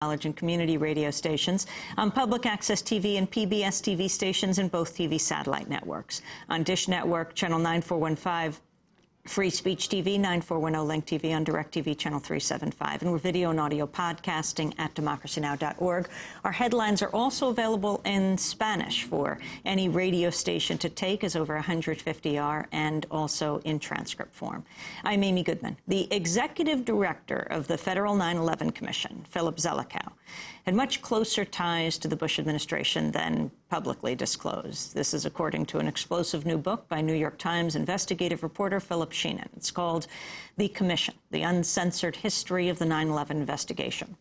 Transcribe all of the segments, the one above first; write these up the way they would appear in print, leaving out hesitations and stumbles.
College and community radio stations, on public access TV and PBS TV stations and both TV satellite networks. On Dish Network, channel 9415, Free Speech TV, 9410 Link TV, on DirecTV, channel 375. And we're video and audio podcasting at democracynow.org. Our headlines are also available in Spanish for any radio station to take, as over 150 are, and also in transcript form. I'm Amy Goodman. The executive director of the Federal 9/11 Commission, Philip Zelikow, had much closer ties to the Bush administration than publicly disclosed. This is according to an explosive new book by New York Times investigative reporter Phillip Shenon. It's called The Commission, The Uncensored History of the 9/11 Investigation.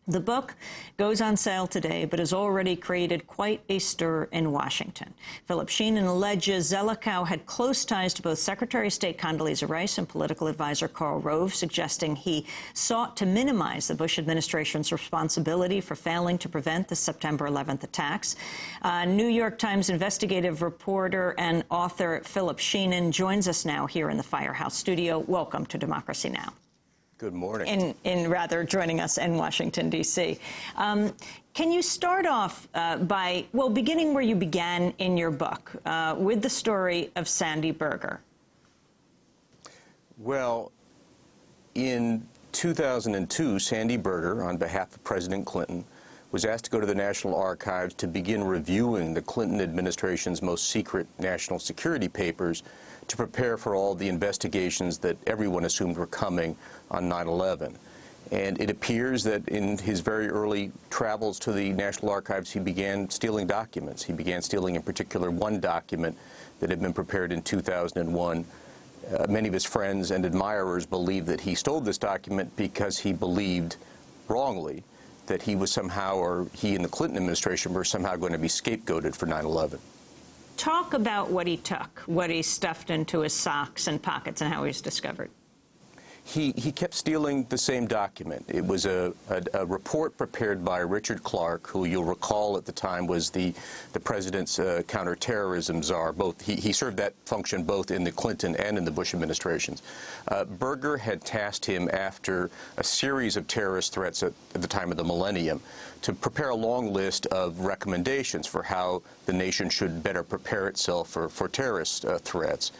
The book goes on sale today, but has already created quite a stir in Washington. Phillip Shenon alleges Zelikow had close ties to both Secretary of State Condoleezza Rice and political advisor Karl Rove, suggesting he sought to minimize the Bush administration's responsibility for failing to prevent the September 11th attacks. New York Times investigative reporter and author Philip Shenon joins us now here in the Firehouse studio. Welcome to Democracy Now! Good morning. Rather joining us in Washington, D.C. Can you start off by, well, beginning where you began in your book, with the story of Sandy Berger? Well, in 2002, Sandy Berger, on behalf of President Clinton, was asked to go to the National Archives to begin reviewing the Clinton administration's most secret national security papers to prepare for all the investigations that everyone assumed were coming on 9/11. And it appears that in his very early travels to the National Archives, he began stealing documents. He began stealing, in particular, one document that had been prepared in 2001. Many of his friends and admirers believe that he stole this document because he believed, wrongly, that he was somehow, or he and the Clinton administration were somehow going to be scapegoated for 9/11. Talk about what he took, what he stuffed into his socks and pockets, and how he was discovered. He kept stealing the same document. It was a report prepared by Richard Clarke, who you'll recall at the time was the president's counterterrorism czar. He served that function both in the Clinton and in the Bush administrations. Berger had tasked him, after a series of terrorist threats at the time of the millennium, to prepare a long list of recommendations for how the nation should better prepare itself for terrorist threats.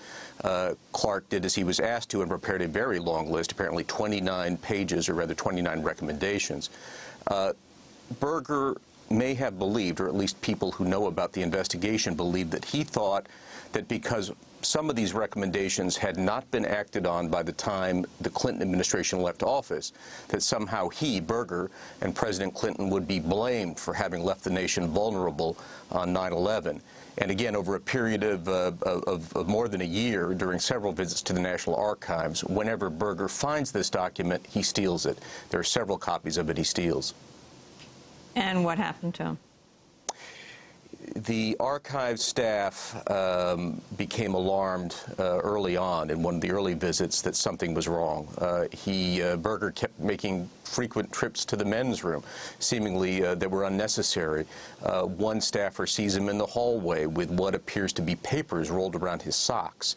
Clarke did as he was asked to and prepared a very long list, apparently 29 pages, or rather 29 recommendations. Berger may have believed, or at least people who know about the investigation believed, that he thought that because some of these recommendations had not been acted on by the time the Clinton administration left office, that somehow he, Berger, and President Clinton would be blamed for having left the nation vulnerable on 9/11. And again, over a period of more than a year, during several visits to the National Archives, whenever Berger finds this document, he steals it. There are several copies of it he steals. And what happened to him? The archive staff became alarmed early on in one of the early visits that something was wrong. Berger kept making frequent trips to the men's room, seemingly that were unnecessary. One staffer sees him in the hallway with what appears to be papers rolled around his socks.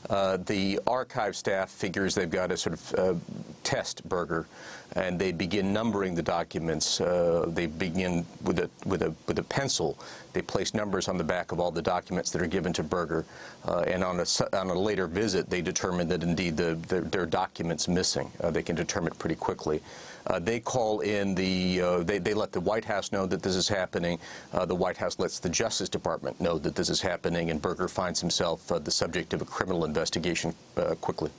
The archive staff figures they've got to sort of test Berger, and they begin numbering the documents. They begin with a pencil. They place numbers on the back of all the documents that are given to Berger, and on a later visit, they determine that indeed there are documents missing. They can determine it pretty quickly. They call in they let the White House know that this is happening. The White House lets the Justice Department know that this is happening, and Berger finds himself the subject of a criminal investigation quickly.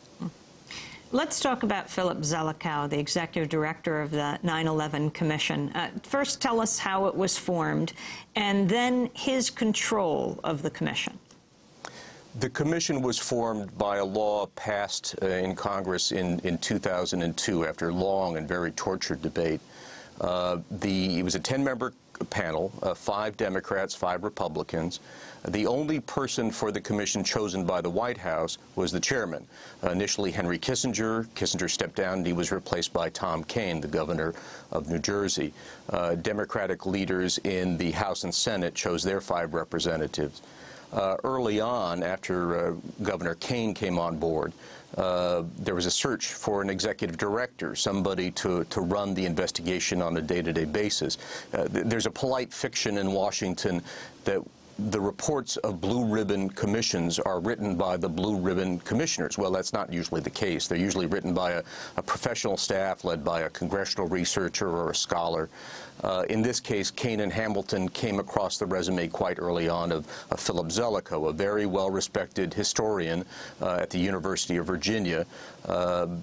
Let's talk about Philip Zelikow, the executive director of the 9/11 Commission. First, tell us how it was formed, and then his control of the commission. The commission was formed by a law passed in Congress in 2002 after long and very tortured debate. It was a 10-member panel, 5 Democrats, 5 Republicans. The only person for the commission chosen by the White House was the chairman. Initially Henry Kissinger. Kissinger stepped down and he was replaced by Tom Kean, the governor of New Jersey. Democratic leaders in the House and Senate chose their 5 representatives. Early on, after Governor Kaine came on board, there was a search for an executive director, somebody to run the investigation on a day-to-day basis. There's a polite fiction in Washington that the reports of blue ribbon commissions are written by the blue ribbon commissioners. Well, that's not usually the case. They're usually written by a professional staff led by a congressional researcher or a scholar. In this case, Kaine and Hamilton came across the resume quite early on of Philip Zelikow, a very well-respected historian at the University of Virginia.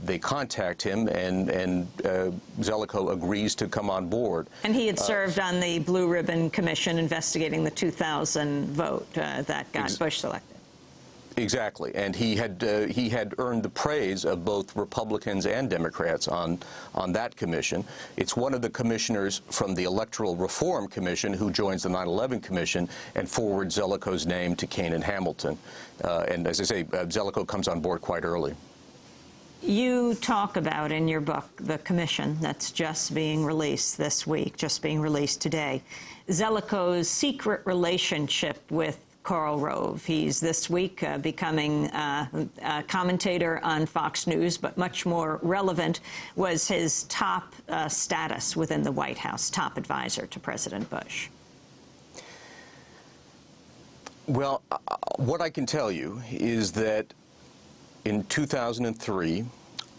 They contact him, and Zelikow agrees to come on board. And he had served on the Blue Ribbon Commission investigating the 2000 vote that got Bush selected. Exactly, and he had earned the praise of both Republicans and Democrats on that commission. It's one of the commissioners from the Electoral Reform Commission who joins the 9/11 Commission and forwards Zelikow's name to Kaine and Hamilton. And as I say, Zelikow comes on board quite early. You talk about in your book the commission that's just being released this week, just being released today, Zelikow's secret relationship with Karl Rove. He's this week becoming a commentator on Fox News, but much more relevant was his top status within the White House, top advisor to President Bush. Well, what I can tell you is that in 2003,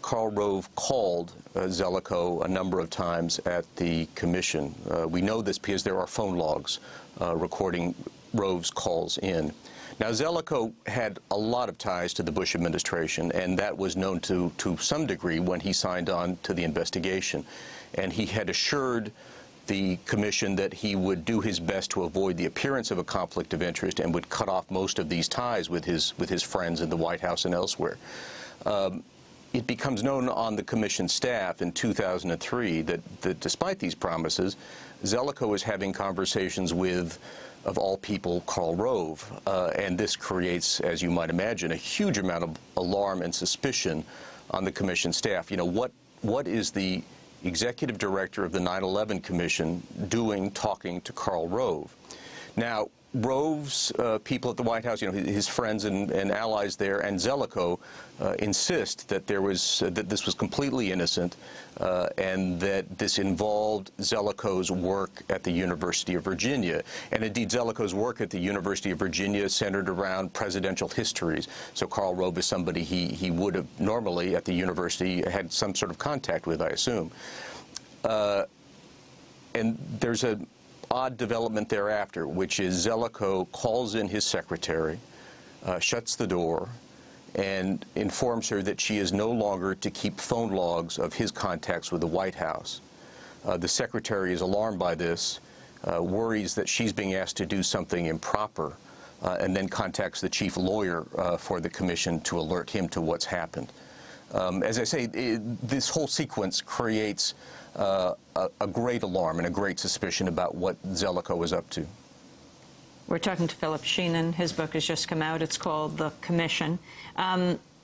Karl Rove called Zelikow a number of times at the commission. We know this because there are phone logs recording Rove's calls in. Now, Zelikow had a lot of ties to the Bush administration, and that was known to some degree when he signed on to the investigation. And he had assured the commission that he would do his best to avoid the appearance of a conflict of interest and would cut off most of these ties with his friends in the White House and elsewhere. It becomes known on the commission staff in 2003 that despite these promises, Zelikow is having conversations with, of all people, Karl Rove. And this creates, as you might imagine, a huge amount of alarm and suspicion on the commission staff. You know, what is the executive director of the 9/11 Commission doing talking to Karl Rove? Now, Rove's people at the White House, you know, his friends and allies there, and Zelikow insist that that this was completely innocent, and that this involved Zelikow's work at the University of Virginia. And indeed, Zelikow's work at the University of Virginia centered around presidential histories. So Karl Rove is somebody he would have normally at the university had some sort of contact with, I assume. And there's a odd development thereafter, which is Zelikow calls in his secretary, shuts the door, and informs her that she is no longer to keep phone logs of his contacts with the White House. The secretary is alarmed by this, worries that she's being asked to do something improper, and then contacts the chief lawyer for the commission to alert him to what's happened. As I say, this whole sequence creates a great alarm and a great suspicion about what Zelikow is up to. We're talking to Phillip Shenon. His book has just come out. It's called The Commission.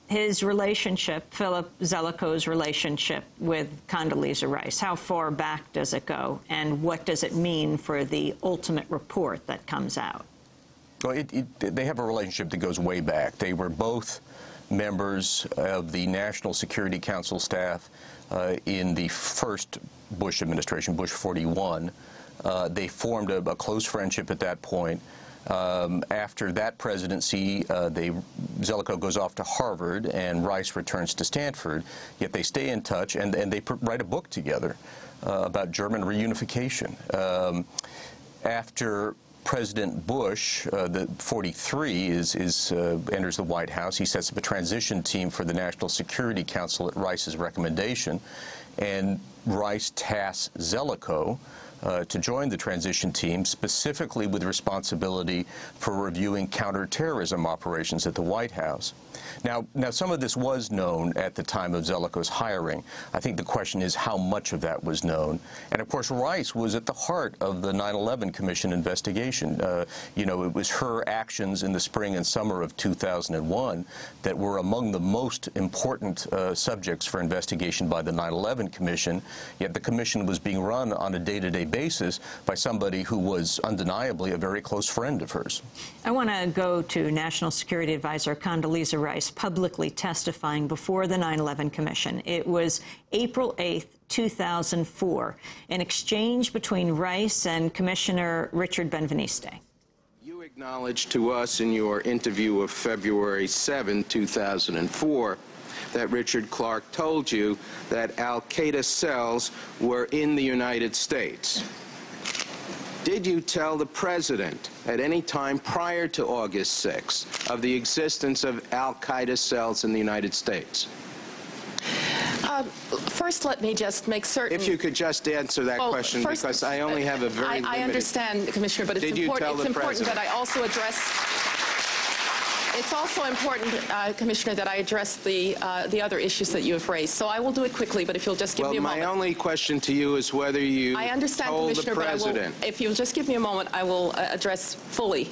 His relationship, Philip Zelikow's relationship with Condoleezza Rice, how far back does it go, and what does it mean for the ultimate report that comes out? Well, they have a relationship that goes way back. They were both members of the National Security Council staff in the first Bush administration, Bush 41. They formed a close friendship at that point. After that presidency, Zelikow goes off to Harvard and Rice returns to Stanford, yet they stay in touch and they write a book together about German reunification. After President Bush, the 43, enters the White House, he sets up a transition team for the National Security Council at Rice's recommendation, and Rice tasks Zelikow to join the transition team, specifically with responsibility for reviewing counterterrorism operations at the White House. Now, some of this was known at the time of Zelikow's hiring. I think the question is how much of that was known. And of course, Rice was at the heart of the 9/11 Commission investigation. You know, it was her actions in the spring and summer of 2001 that were among the most important subjects for investigation by the 9/11 Commission. yet the commission was being run on a day-to-day basis by somebody who was undeniably a very close friend of hers. I want to go to National Security Advisor Condoleezza Rice publicly testifying before the 9/11 Commission. It was April 8th, 2004, an exchange between Rice and Commissioner Richard Benveniste. You acknowledged to us in your interview of February 7, 2004, that Richard Clarke told you that al-Qaeda cells were in the United States. Did you tell the President at any time prior to August 6 of the existence of al-Qaeda cells in the United States? First, let me just make certain. If you could just answer that question, first, because I only have a very limited... I understand, Commissioner, but it's important that I also address... It's also important, Commissioner, that I address the other issues that you have raised. So I will do it quickly, but if you'll just give me a moment. Well, my only question to you is whether you I understand, told Commissioner, the President... but if you'll just give me a moment, I will address fully